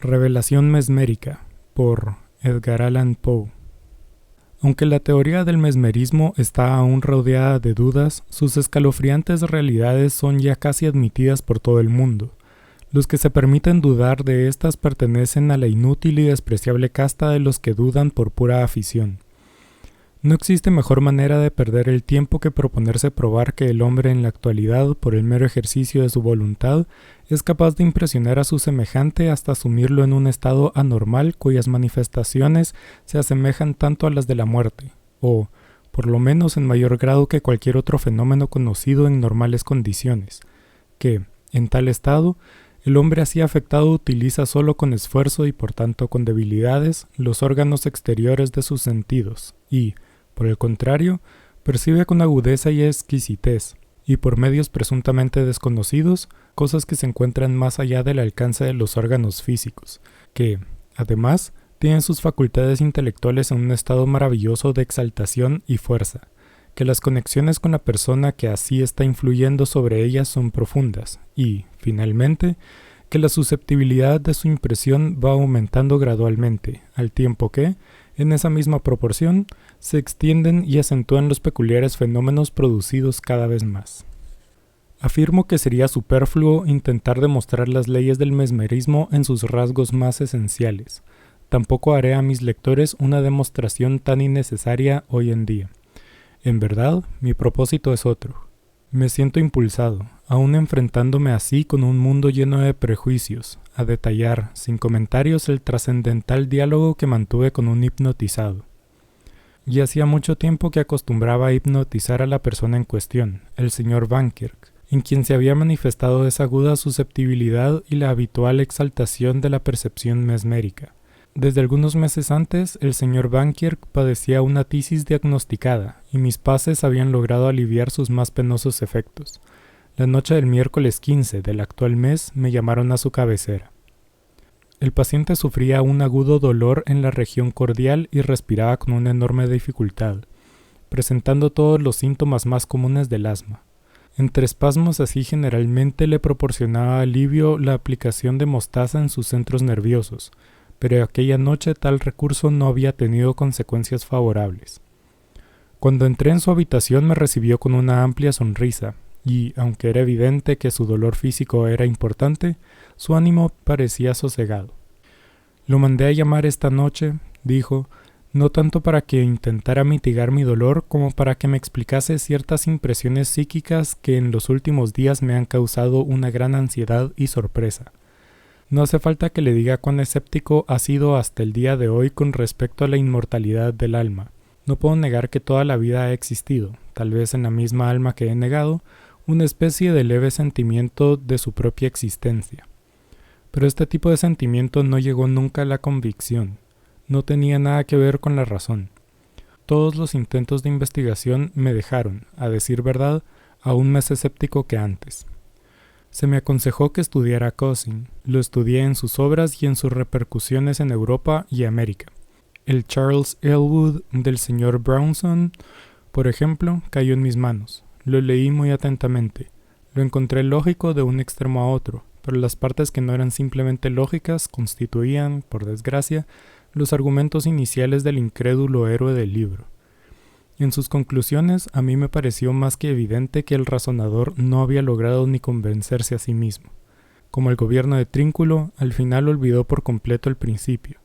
Revelación mesmérica, por Edgar Allan Poe. Aunque la teoría del mesmerismo está aún rodeada de dudas, sus escalofriantes realidades son ya casi admitidas por todo el mundo. Los que se permiten dudar de estas pertenecen a la inútil y despreciable casta de los que dudan por pura afición. No existe mejor manera de perder el tiempo que proponerse probar que el hombre en la actualidad, por el mero ejercicio de su voluntad, es capaz de impresionar a su semejante hasta sumirlo en un estado anormal cuyas manifestaciones se asemejan tanto a las de la muerte, o, por lo menos en mayor grado que cualquier otro fenómeno conocido en normales condiciones, que, en tal estado, el hombre así afectado utiliza solo con esfuerzo y por tanto con debilidades los órganos exteriores de sus sentidos y, por el contrario, percibe con agudeza y exquisitez, y por medios presuntamente desconocidos, cosas que se encuentran más allá del alcance de los órganos físicos, que, además, tienen sus facultades intelectuales en un estado maravilloso de exaltación y fuerza, que las conexiones con la persona que así está influyendo sobre ellas son profundas, y, finalmente, que la susceptibilidad de su impresión va aumentando gradualmente, al tiempo que, en esa misma proporción, se extienden y acentúan los peculiares fenómenos producidos cada vez más. Afirmo que sería superfluo intentar demostrar las leyes del mesmerismo en sus rasgos más esenciales. Tampoco haré a mis lectores una demostración tan innecesaria hoy en día. En verdad, mi propósito es otro. Me siento impulsado, aun enfrentándome así con un mundo lleno de prejuicios, a detallar, sin comentarios, el trascendental diálogo que mantuve con un hipnotizado. Y hacía mucho tiempo que acostumbraba a hipnotizar a la persona en cuestión, el señor Vankirk, en quien se había manifestado esa aguda susceptibilidad y la habitual exaltación de la percepción mesmérica. Desde algunos meses antes, el señor Vankirk padecía una tisis diagnosticada, y mis pases habían logrado aliviar sus más penosos efectos. La noche del miércoles 15 del actual mes me llamaron a su cabecera. El paciente sufría un agudo dolor en la región cordial y respiraba con una enorme dificultad, presentando todos los síntomas más comunes del asma. Entre espasmos así generalmente le proporcionaba alivio la aplicación de mostaza en sus centros nerviosos, pero aquella noche tal recurso no había tenido consecuencias favorables. Cuando entré en su habitación me recibió con una amplia sonrisa, y, aunque era evidente que su dolor físico era importante, su ánimo parecía sosegado. Lo mandé a llamar esta noche, dijo, no tanto para que intentara mitigar mi dolor como para que me explicase ciertas impresiones psíquicas que en los últimos días me han causado una gran ansiedad y sorpresa. No hace falta que le diga cuán escéptico ha sido hasta el día de hoy con respecto a la inmortalidad del alma. No puedo negar que toda la vida ha existido, tal vez en la misma alma que he negado, una especie de leve sentimiento de su propia existencia. Pero este tipo de sentimiento no llegó nunca a la convicción, no tenía nada que ver con la razón. Todos los intentos de investigación me dejaron, a decir verdad, aún más escéptico que antes. Se me aconsejó que estudiara Cousin. Lo estudié en sus obras y en sus repercusiones en Europa y América. El Charles Elwood del señor Brownson, por ejemplo, cayó en mis manos. Lo leí muy atentamente. Lo encontré lógico de un extremo a otro, pero las partes que no eran simplemente lógicas constituían, por desgracia, los argumentos iniciales del incrédulo héroe del libro. En sus conclusiones, a mí me pareció más que evidente que el razonador no había logrado ni convencerse a sí mismo. Como el gobierno de Trínculo, al final olvidó por completo el principio.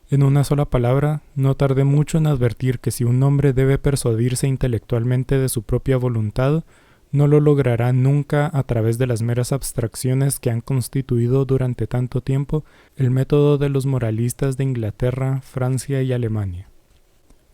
En una sola palabra, no tardé mucho en advertir que si un hombre debe persuadirse intelectualmente de su propia voluntad, no lo logrará nunca a través de las meras abstracciones que han constituido durante tanto tiempo el método de los moralistas de Inglaterra, Francia y Alemania.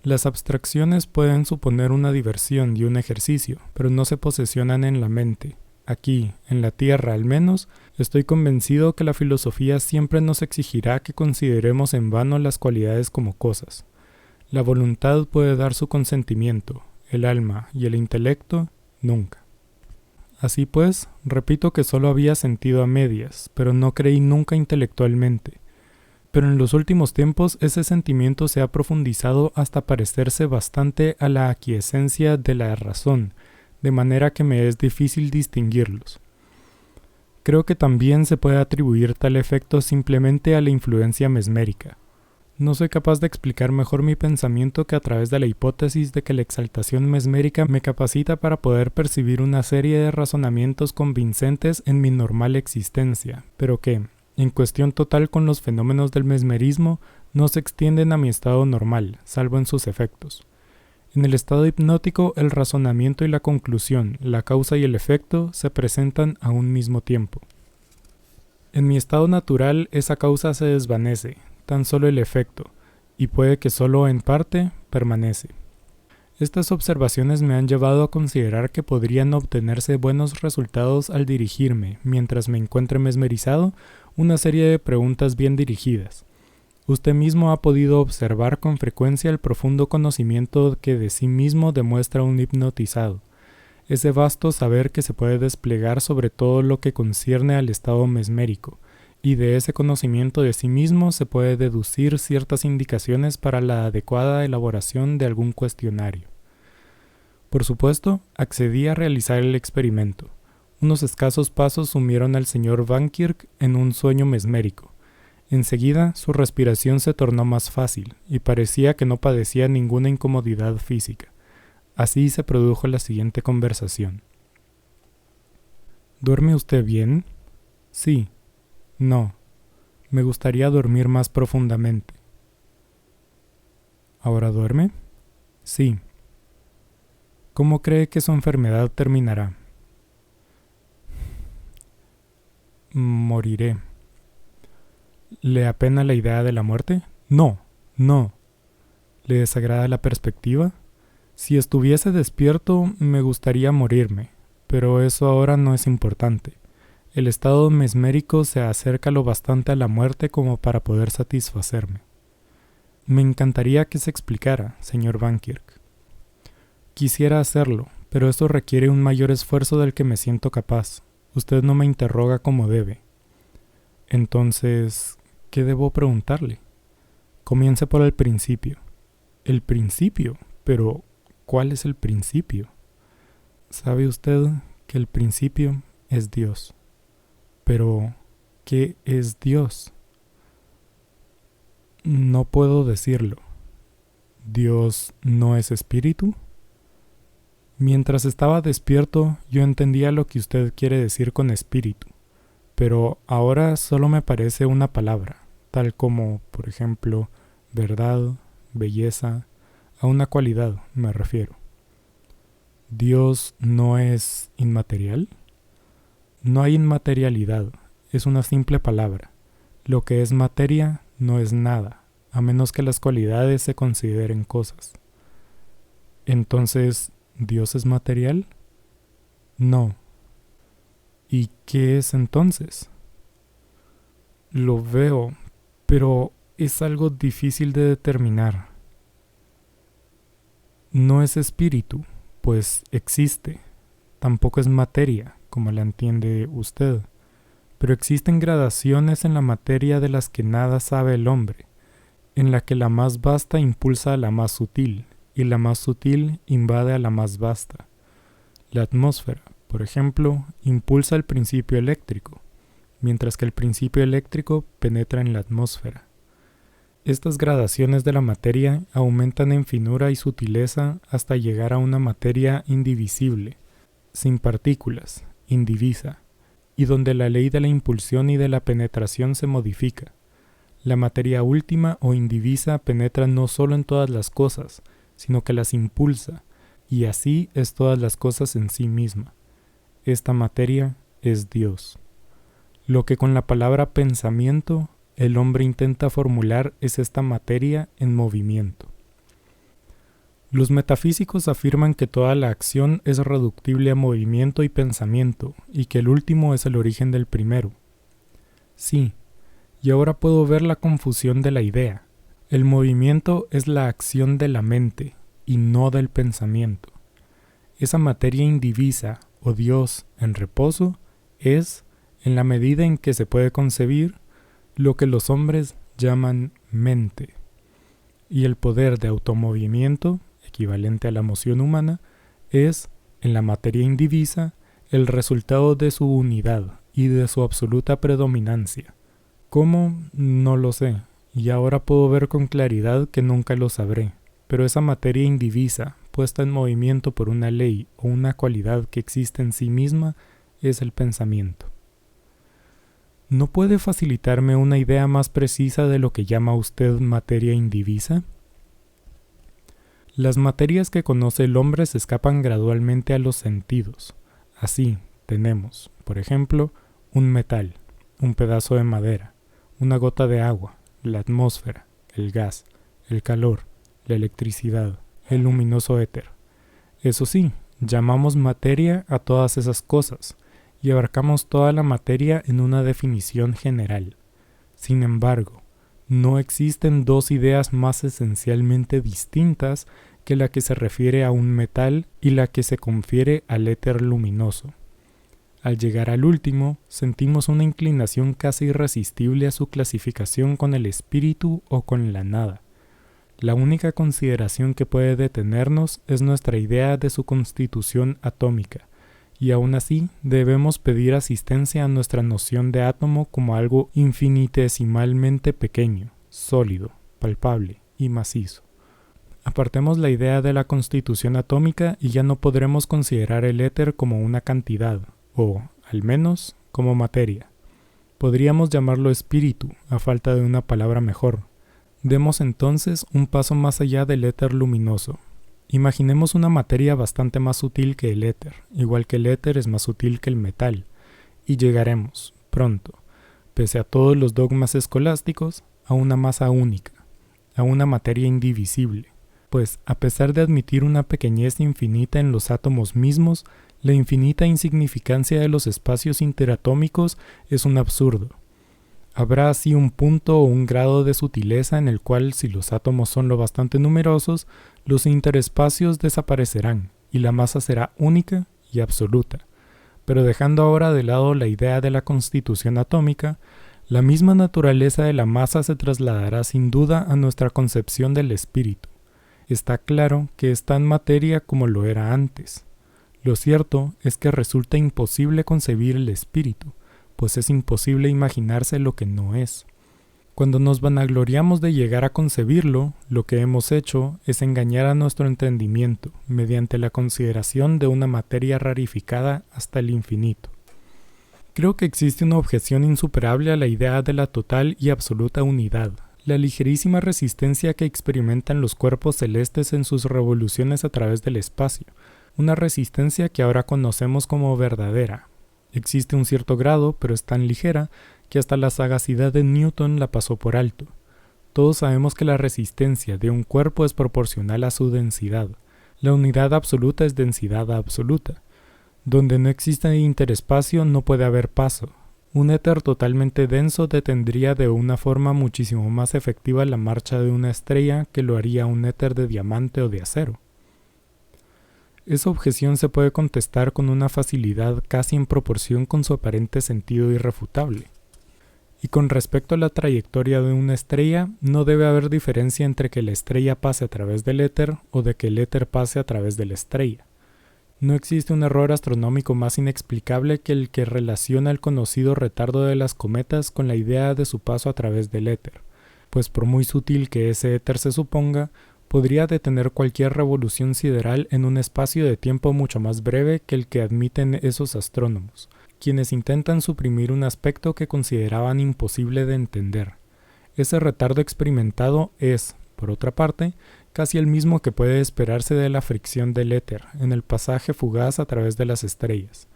Las abstracciones pueden suponer una diversión y un ejercicio, pero no se posesionan en la mente. Aquí, en la tierra al menos, estoy convencido que la filosofía siempre nos exigirá que consideremos en vano las cualidades como cosas. La voluntad puede dar su consentimiento, el alma y el intelecto, nunca. Así pues, repito que solo había sentido a medias, pero no creí nunca intelectualmente. Pero en los últimos tiempos ese sentimiento se ha profundizado hasta parecerse bastante a la aquiescencia de la razón, de manera que me es difícil distinguirlos. Creo que también se puede atribuir tal efecto simplemente a la influencia mesmérica. No soy capaz de explicar mejor mi pensamiento que a través de la hipótesis de que la exaltación mesmérica me capacita para poder percibir una serie de razonamientos convincentes en mi normal existencia, pero que, en cuestión total con los fenómenos del mesmerismo, no se extienden a mi estado normal, salvo en sus efectos. En el estado hipnótico, el razonamiento y la conclusión, la causa y el efecto, se presentan a un mismo tiempo. En mi estado natural, esa causa se desvanece, tan solo el efecto, y puede que solo en parte, permanece. Estas observaciones me han llevado a considerar que podrían obtenerse buenos resultados al dirigirme, mientras me encuentre mesmerizado, una serie de preguntas bien dirigidas. Usted mismo ha podido observar con frecuencia el profundo conocimiento que de sí mismo demuestra un hipnotizado, ese vasto saber que se puede desplegar sobre todo lo que concierne al estado mesmérico, y de ese conocimiento de sí mismo se puede deducir ciertas indicaciones para la adecuada elaboración de algún cuestionario. Por supuesto, accedí a realizar el experimento. Unos escasos pasos sumieron al señor Van Kirk en un sueño mesmérico. Enseguida, su respiración se tornó más fácil, y parecía que no padecía ninguna incomodidad física. Así se produjo la siguiente conversación. ¿Duerme usted bien? Sí. No. Me gustaría dormir más profundamente. ¿Ahora duerme? Sí. ¿Cómo cree que su enfermedad terminará? Moriré. ¿Le apena la idea de la muerte? No, no. ¿Le desagrada la perspectiva? Si estuviese despierto, me gustaría morirme, pero eso ahora no es importante. El estado mesmérico se acerca lo bastante a la muerte como para poder satisfacerme. Me encantaría que se explicara, señor Van Kirk. Quisiera hacerlo, pero eso requiere un mayor esfuerzo del que me siento capaz. Usted no me interroga como debe. Entonces, ¿qué debo preguntarle? Comience por el principio. ¿El principio? Pero, ¿cuál es el principio? ¿Sabe usted que el principio es Dios? Pero, ¿qué es Dios? No puedo decirlo. ¿Dios no es espíritu? Mientras estaba despierto, yo entendía lo que usted quiere decir con espíritu, pero ahora solo me parece una palabra, tal como, por ejemplo, verdad, belleza, a una cualidad me refiero. ¿Dios no es inmaterial? No hay inmaterialidad, es una simple palabra. Lo que es materia no es nada, a menos que las cualidades se consideren cosas. Entonces, ¿Dios es material? No. ¿Y qué es entonces? Lo veo, pero es algo difícil de determinar. No es espíritu, pues existe. Tampoco es materia, como la entiende usted. Pero existen gradaciones en la materia de las que nada sabe el hombre, en la que la más vasta impulsa a la más sutil, y la más sutil invade a la más vasta. La atmósfera, por ejemplo, impulsa el principio eléctrico, mientras que el principio eléctrico penetra en la atmósfera. Estas gradaciones de la materia aumentan en finura y sutileza hasta llegar a una materia indivisible, sin partículas, indivisa, y donde la ley de la impulsión y de la penetración se modifica. La materia última o indivisa penetra no solo en todas las cosas, sino que las impulsa, y así es todas las cosas en sí misma. Esta materia es Dios. Lo que con la palabra pensamiento el hombre intenta formular es esta materia en movimiento. Los metafísicos afirman que toda la acción es reductible a movimiento y pensamiento, y que el último es el origen del primero. Sí, y ahora puedo ver la confusión de la idea. El movimiento es la acción de la mente, y no del pensamiento. Esa materia indivisa, o Dios en reposo, es, en la medida en que se puede concebir, lo que los hombres llaman mente. Y el poder de automovimiento, equivalente a la moción humana, es, en la materia indivisa, el resultado de su unidad y de su absoluta predominancia. ¿Cómo? No lo sé, y ahora puedo ver con claridad que nunca lo sabré, pero esa materia indivisa, puesta en movimiento por una ley o una cualidad que existe en sí misma, es el pensamiento. ¿No puede facilitarme una idea más precisa de lo que llama usted materia indivisa? Las materias que conoce el hombre se escapan gradualmente a los sentidos. Así, tenemos, por ejemplo, un metal, un pedazo de madera, una gota de agua, la atmósfera, el gas, el calor, la electricidad, el luminoso éter. Eso sí, llamamos materia a todas esas cosas, y abarcamos toda la materia en una definición general. Sin embargo, no existen dos ideas más esencialmente distintas que la que se refiere a un metal y la que se confiere al éter luminoso. Al llegar al último, sentimos una inclinación casi irresistible a su clasificación con el espíritu o con la nada. La única consideración que puede detenernos es nuestra idea de su constitución atómica, y aún así debemos pedir asistencia a nuestra noción de átomo como algo infinitesimalmente pequeño, sólido, palpable y macizo. Apartemos la idea de la constitución atómica y ya no podremos considerar el éter como una cantidad, o, al menos, como materia. Podríamos llamarlo espíritu, a falta de una palabra mejor. Demos entonces un paso más allá del éter luminoso. Imaginemos una materia bastante más sutil que el éter, igual que el éter es más sutil que el metal, y llegaremos, pronto, pese a todos los dogmas escolásticos, a una masa única, a una materia indivisible, pues, a pesar de admitir una pequeñez infinita en los átomos mismos, la infinita insignificancia de los espacios interatómicos es un absurdo. Habrá así un punto o un grado de sutileza en el cual, si los átomos son lo bastante numerosos, los interespacios desaparecerán y la masa será única y absoluta. Pero dejando ahora de lado la idea de la constitución atómica, la misma naturaleza de la masa se trasladará sin duda a nuestra concepción del espíritu. Está claro que es tan materia como lo era antes. Lo cierto es que resulta imposible concebir el espíritu, pues es imposible imaginarse lo que no es. Cuando nos vanagloriamos de llegar a concebirlo, lo que hemos hecho es engañar a nuestro entendimiento mediante la consideración de una materia rarificada hasta el infinito. Creo que existe una objeción insuperable a la idea de la total y absoluta unidad, la ligerísima resistencia que experimentan los cuerpos celestes en sus revoluciones a través del espacio, una resistencia que ahora conocemos como verdadera. Existe un cierto grado, pero es tan ligera que hasta la sagacidad de Newton la pasó por alto. Todos sabemos que la resistencia de un cuerpo es proporcional a su densidad. La unidad absoluta es densidad absoluta. Donde no existe interespacio no puede haber paso. Un éter totalmente denso detendría de una forma muchísimo más efectiva la marcha de una estrella que lo haría un éter de diamante o de acero. Esa objeción se puede contestar con una facilidad casi en proporción con su aparente sentido irrefutable. Y con respecto a la trayectoria de una estrella, no debe haber diferencia entre que la estrella pase a través del éter o de que el éter pase a través de la estrella. No existe un error astronómico más inexplicable que el que relaciona el conocido retardo de las cometas con la idea de su paso a través del éter, pues por muy sutil que ese éter se suponga, podría detener cualquier revolución sideral en un espacio de tiempo mucho más breve que el que admiten esos astrónomos, quienes intentan suprimir un aspecto que consideraban imposible de entender. Ese retardo experimentado es, por otra parte, casi el mismo que puede esperarse de la fricción del éter en el pasaje fugaz a través de las estrellas.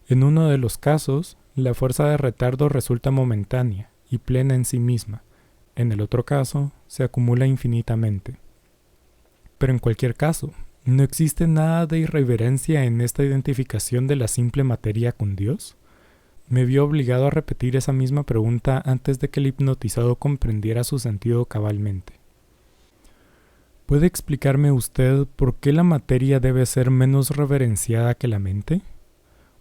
En uno de los casos, la fuerza de retardo resulta momentánea y plena en sí misma. En el otro caso, se acumula infinitamente. Pero en cualquier caso, ¿no existe nada de irreverencia en esta identificación de la simple materia con Dios? Me vi obligado a repetir esa misma pregunta antes de que el hipnotizado comprendiera su sentido cabalmente. ¿Puede explicarme usted por qué la materia debe ser menos reverenciada que la mente?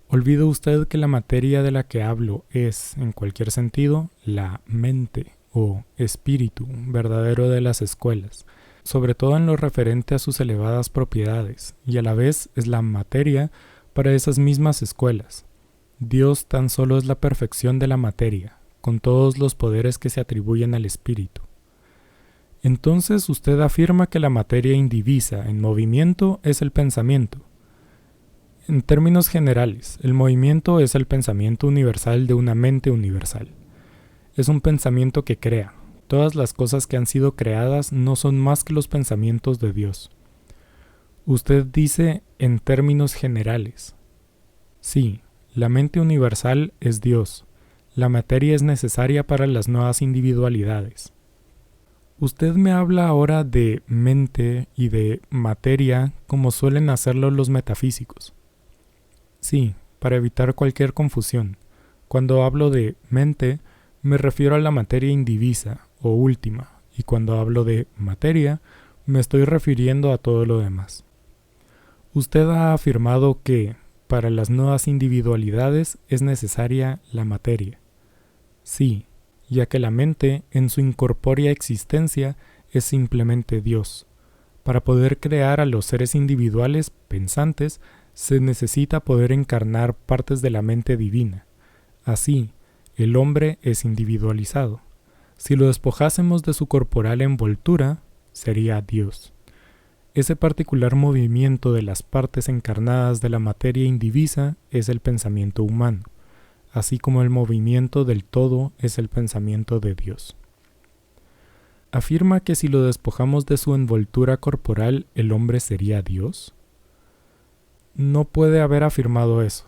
¿Olvida usted que la materia de la que hablo es, en cualquier sentido, la mente o espíritu verdadero de las escuelas, sobre todo en lo referente a sus elevadas propiedades, y a la vez es la materia para esas mismas escuelas? Dios tan solo es la perfección de la materia, con todos los poderes que se atribuyen al espíritu. Entonces usted afirma que la materia indivisa en movimiento es el pensamiento. En términos generales, el movimiento es el pensamiento universal de una mente universal. Es un pensamiento que crea. Todas las cosas que han sido creadas no son más que los pensamientos de Dios. Usted dice en términos generales. Sí, la mente universal es Dios. La materia es necesaria para las nuevas individualidades. Usted me habla ahora de mente y de materia como suelen hacerlo los metafísicos. Sí, para evitar cualquier confusión. Cuando hablo de mente, me refiero a la materia indivisa o última, y cuando hablo de materia, me estoy refiriendo a todo lo demás. Usted ha afirmado que, para las nuevas individualidades, es necesaria la materia. Sí, ya que la mente, en su incorpórea existencia, es simplemente Dios. Para poder crear a los seres individuales pensantes, se necesita poder encarnar partes de la mente divina. Así, el hombre es individualizado. Si lo despojásemos de su corporal envoltura, sería Dios. Ese particular movimiento de las partes encarnadas de la materia indivisa es el pensamiento humano, así como el movimiento del todo es el pensamiento de Dios. ¿Afirma que si lo despojamos de su envoltura corporal, el hombre sería Dios? No puede haber afirmado eso.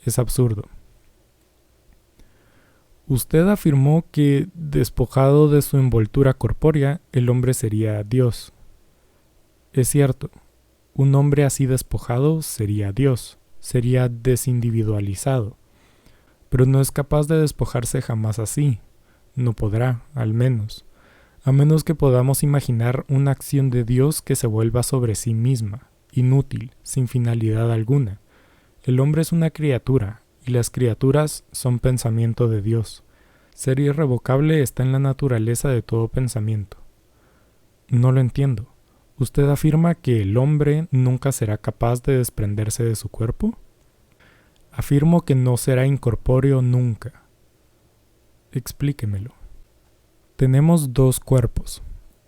Es absurdo. Usted afirmó que, despojado de su envoltura corpórea, el hombre sería Dios. Es cierto, un hombre así despojado sería Dios, sería desindividualizado, pero no es capaz de despojarse jamás así, no podrá, al menos, a menos que podamos imaginar una acción de Dios que se vuelva sobre sí misma, inútil, sin finalidad alguna. El hombre es una criatura, y las criaturas son pensamiento de Dios. Ser irrevocable está en la naturaleza de todo pensamiento. No lo entiendo. ¿Usted afirma que el hombre nunca será capaz de desprenderse de su cuerpo? Afirmo que no será incorpóreo nunca. Explíquemelo. Tenemos dos cuerpos,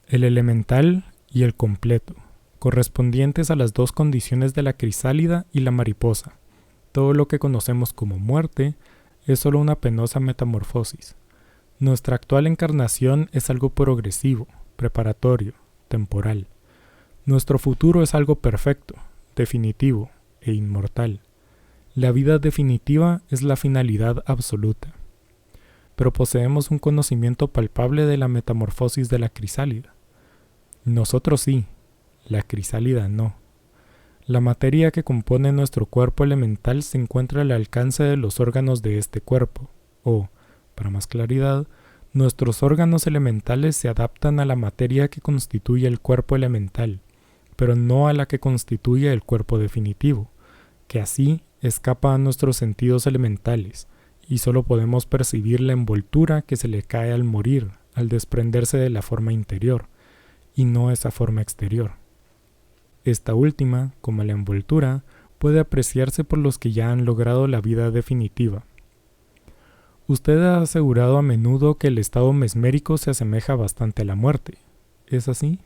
el elemental y el completo, correspondientes a las dos condiciones de la crisálida y la mariposa. Todo lo que conocemos como muerte es solo una penosa metamorfosis. Nuestra actual encarnación es algo progresivo, preparatorio, temporal. Nuestro futuro es algo perfecto, definitivo e inmortal. La vida definitiva es la finalidad absoluta. Pero poseemos un conocimiento palpable de la metamorfosis de la crisálida. Nosotros sí, la crisálida no. La materia que compone nuestro cuerpo elemental se encuentra al alcance de los órganos de este cuerpo, o, para más claridad, nuestros órganos elementales se adaptan a la materia que constituye el cuerpo elemental, pero no a la que constituye el cuerpo definitivo, que así escapa a nuestros sentidos elementales, y solo podemos percibir la envoltura que se le cae al morir, al desprenderse de la forma interior, y no esa forma exterior. Esta última, como la envoltura, puede apreciarse por los que ya han logrado la vida definitiva. Usted ha asegurado a menudo que el estado mesmérico se asemeja bastante a la muerte. ¿Es así?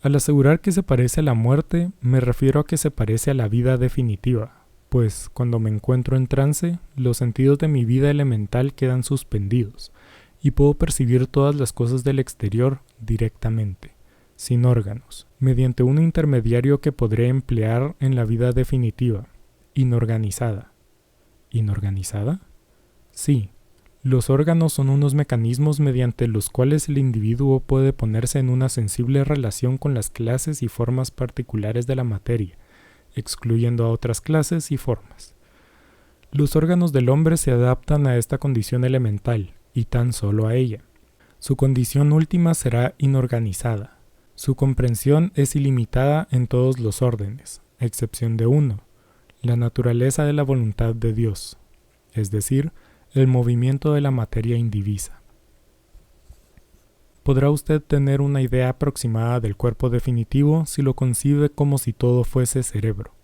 Al asegurar que se parece a la muerte, me refiero a que se parece a la vida definitiva, pues cuando me encuentro en trance, los sentidos de mi vida elemental quedan suspendidos, y puedo percibir todas las cosas del exterior directamente, sin órganos, mediante un intermediario que podré emplear en la vida definitiva, inorganizada. ¿Inorganizada? Sí. Los órganos son unos mecanismos mediante los cuales el individuo puede ponerse en una sensible relación con las clases y formas particulares de la materia, excluyendo a otras clases y formas. Los órganos del hombre se adaptan a esta condición elemental, y tan solo a ella. Su condición última será inorganizada. Su comprensión es ilimitada en todos los órdenes, a excepción de uno, la naturaleza de la voluntad de Dios, es decir, el movimiento de la materia indivisa. Podrá usted tener una idea aproximada del cuerpo definitivo si lo concibe como si todo fuese cerebro.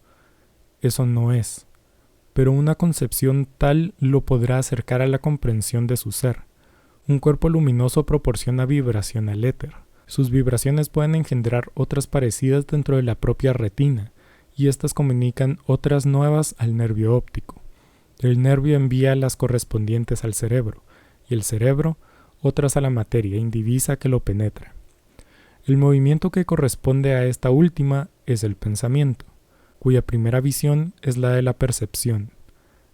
Eso no es. pero una concepción tal lo podrá acercar a la comprensión de su ser. Un cuerpo luminoso proporciona vibración al éter. Sus vibraciones pueden engendrar otras parecidas dentro de la propia retina, y éstas comunican otras nuevas al nervio óptico. El nervio envía las correspondientes al cerebro, y el cerebro otras a la materia indivisa que lo penetra. El movimiento que corresponde a esta última es el pensamiento, cuya primera visión es la de la percepción.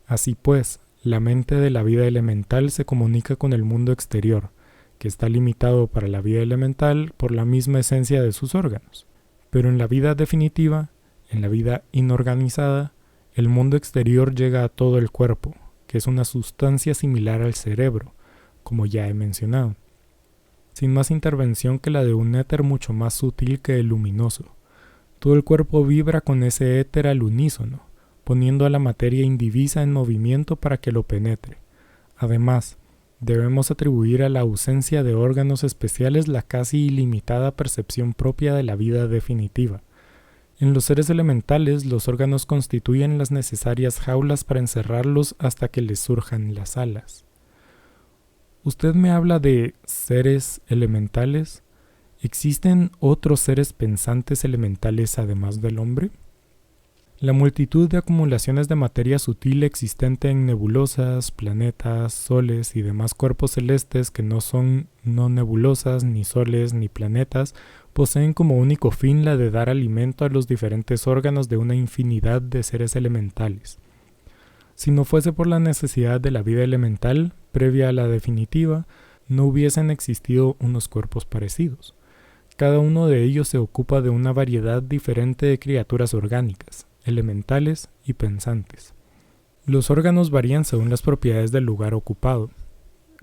Así pues, la mente de la vida elemental se comunica con el mundo exterior, que está limitado para la vida elemental por la misma esencia de sus órganos. Pero en la vida definitiva, en la vida inorganizada, el mundo exterior llega a todo el cuerpo, que es una sustancia similar al cerebro, como ya he mencionado, sin más intervención que la de un éter mucho más sutil que el luminoso. Todo el cuerpo vibra con ese éter al unísono, poniendo a la materia indivisa en movimiento para que lo penetre. Además, debemos atribuir a la ausencia de órganos especiales la casi ilimitada percepción propia de la vida definitiva. En los seres elementales, los órganos constituyen las necesarias jaulas para encerrarlos hasta que les surjan las alas. Usted me habla de seres elementales. ¿Existen otros seres pensantes elementales además del hombre? La multitud de acumulaciones de materia sutil existente en nebulosas, planetas, soles y demás cuerpos celestes que no son no nebulosas, ni soles, ni planetas, poseen como único fin la de dar alimento a los diferentes órganos de una infinidad de seres elementales. Si no fuese por la necesidad de la vida elemental, previa a la definitiva, no hubiesen existido unos cuerpos parecidos. Cada uno de ellos se ocupa de una variedad diferente de criaturas orgánicas, elementales y pensantes. Los órganos varían según las propiedades del lugar ocupado.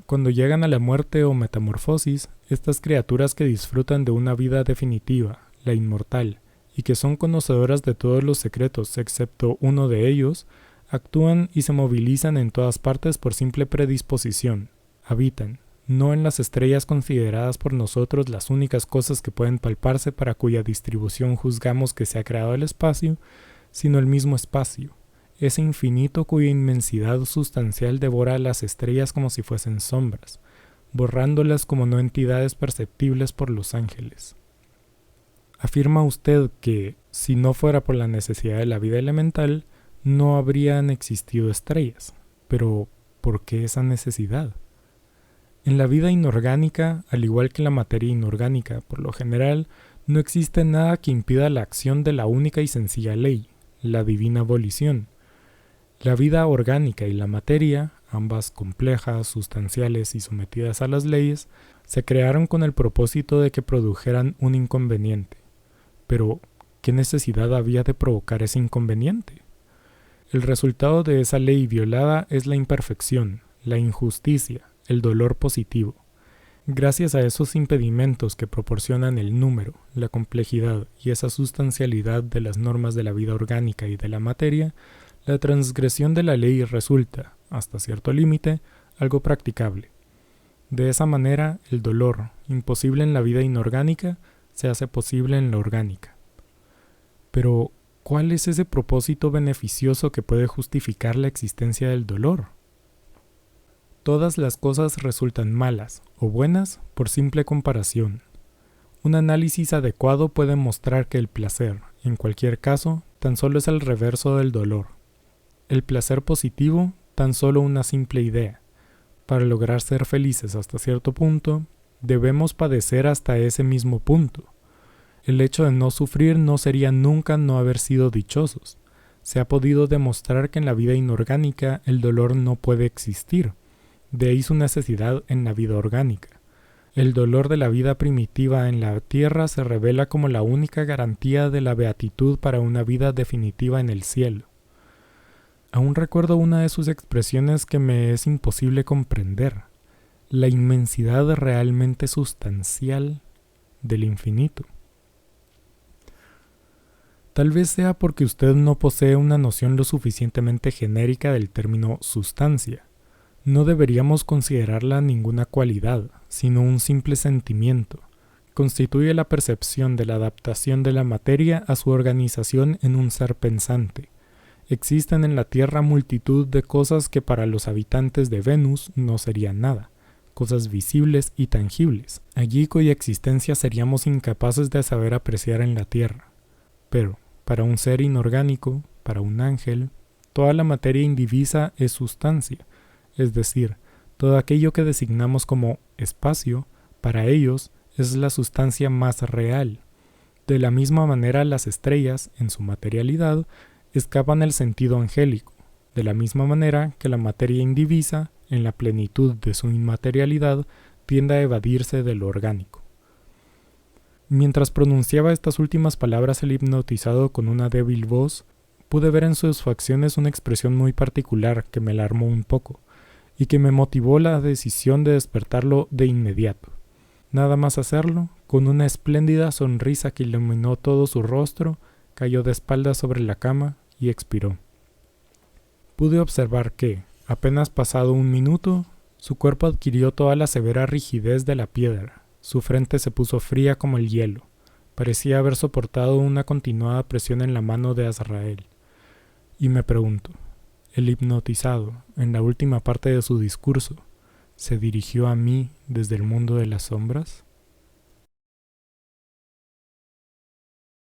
Cuando llegan a la muerte o metamorfosis, estas criaturas que disfrutan de una vida definitiva, la inmortal, y que son conocedoras de todos los secretos excepto uno de ellos, actúan y se movilizan en todas partes por simple predisposición. Habitan, no en las estrellas consideradas por nosotros las únicas cosas que pueden palparse para cuya distribución juzgamos que se ha creado el espacio, sino el mismo espacio, ese infinito cuya inmensidad sustancial devora a las estrellas como si fuesen sombras, borrándolas como no entidades perceptibles por los ángeles. Afirma usted que, si no fuera por la necesidad de la vida elemental, no habrían existido estrellas. Pero, ¿por qué esa necesidad? En la vida inorgánica, al igual que en la materia inorgánica, por lo general, no existe nada que impida la acción de la única y sencilla ley, la divina volición. La vida orgánica y la materia, ambas complejas, sustanciales y sometidas a las leyes, se crearon con el propósito de que produjeran un inconveniente. Pero, ¿qué necesidad había de provocar ese inconveniente? El resultado de esa ley violada es la imperfección, la injusticia, el dolor positivo. Gracias a esos impedimentos que proporcionan el número, la complejidad y esa sustancialidad de las normas de la vida orgánica y de la materia, la transgresión de la ley resulta, hasta cierto límite, algo practicable. De esa manera, el dolor, imposible en la vida inorgánica, se hace posible en la orgánica. Pero, ¿cuál es ese propósito beneficioso que puede justificar la existencia del dolor? Todas las cosas resultan malas o buenas por simple comparación. Un análisis adecuado puede mostrar que el placer, en cualquier caso, tan solo es el reverso del dolor. El placer positivo, tan solo una simple idea. Para lograr ser felices hasta cierto punto, debemos padecer hasta ese mismo punto. El hecho de no sufrir no sería nunca no haber sido dichosos. Se ha podido demostrar que en la vida inorgánica el dolor no puede existir. De ahí su necesidad en la vida orgánica. El dolor de la vida primitiva en la tierra se revela como la única garantía de la beatitud para una vida definitiva en el cielo. Aún recuerdo una de sus expresiones que me es imposible comprender: la inmensidad realmente sustancial del infinito. Tal vez sea porque usted no posee una noción lo suficientemente genérica del término sustancia. No deberíamos considerarla ninguna cualidad, sino un simple sentimiento. Constituye la percepción de la adaptación de la materia a su organización en un ser pensante. Existen en la Tierra multitud de cosas que para los habitantes de Venus no serían nada, cosas visibles y tangibles, allí cuya existencia seríamos incapaces de saber apreciar en la Tierra. Pero, para un ser inorgánico, para un ángel, toda la materia indivisa es sustancia, es decir, todo aquello que designamos como espacio, para ellos es la sustancia más real. De la misma manera las estrellas, en su materialidad, escapan el sentido angélico, de la misma manera que la materia indivisa, en la plenitud de su inmaterialidad, tiende a evadirse de lo orgánico. Mientras pronunciaba estas últimas palabras el hipnotizado con una débil voz, pude ver en sus facciones una expresión muy particular que me alarmó un poco, y que me motivó la decisión de despertarlo de inmediato. Nada más hacerlo, con una espléndida sonrisa que iluminó todo su rostro, cayó de espaldas sobre la cama y expiró. Pude observar que, apenas pasado un minuto, su cuerpo adquirió toda la severa rigidez de la piedra, su frente se puso fría como el hielo, parecía haber soportado una continuada presión en la mano de Azrael. Y me pregunto, el hipnotizado, en la última parte de su discurso, ¿se dirigió a mí desde el mundo de las sombras?